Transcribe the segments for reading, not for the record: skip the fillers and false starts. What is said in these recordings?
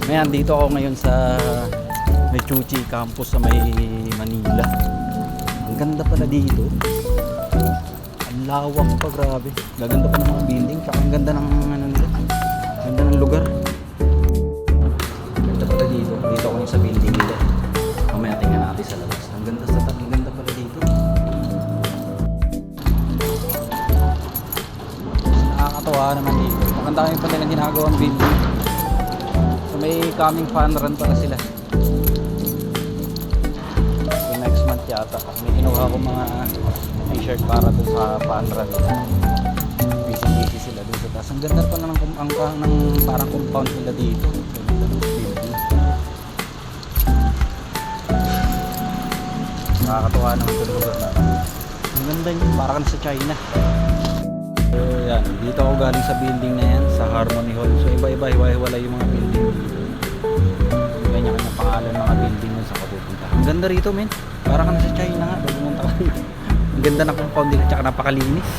Ngayon, dito ako ngayon sa Mechuchi campus sa may Manila. Ang ganda pala dito. Ang lawak pa, grabe. Gaganda pa ng mga building, tsaka ang ganda ng ano nila. Ganda ng lugar. Ganda pala dito. Dito ako ngayon sa building nila. Mamaya tingnan natin sa labas. Ang ganda sa tabi, ganda pala dito. Nakakatawa naman dito. Maganda kami pa nilang ginagawang building. May coming fun run para sila. So next month yata. May kinuha ko mga t-shirt para doon sa fun run nila. Busy sila doon sa taas. Ang ganda pa naman ng parang compound nila dito. Ganda ng building. Nakakatuwa naman ito lugar na. Ang ganda nyo. Parang sa China. So yan. Dito ako galing sa building na yan. Sa Harmony Hall. So iba-iba. Hiwa-hiwala yung mga building. Kanya-kanya pangalan mga building nun sa kapupunta. Ang ganda rito, men. Parang ka na sa China nga. Pumunta ka rito. Ang ganda ng compound nila. Tsaka napakalinis.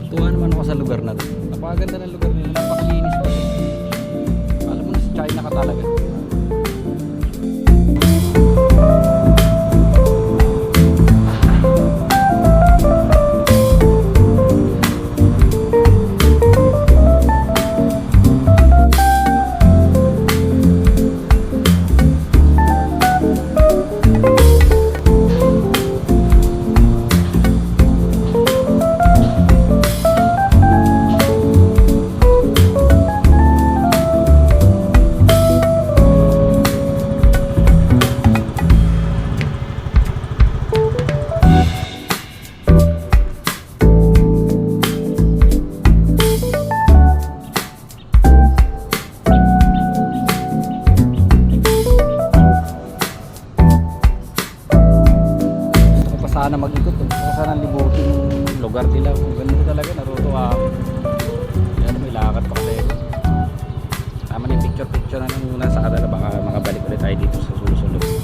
Tuwa naman ako sa lugar na to. Napakaganda ng lugar nila. Napakalinis pa. Alam mo na sa China ka talaga. Sana mag-ikot eh. Sana libutin yung lugar nila. Ganito talaga, naruto ako. Yan, may lakad pa kasi. Tama na yung picture na lang muna sa kanila. Baka makabalik ulit tayo dito sa susunod.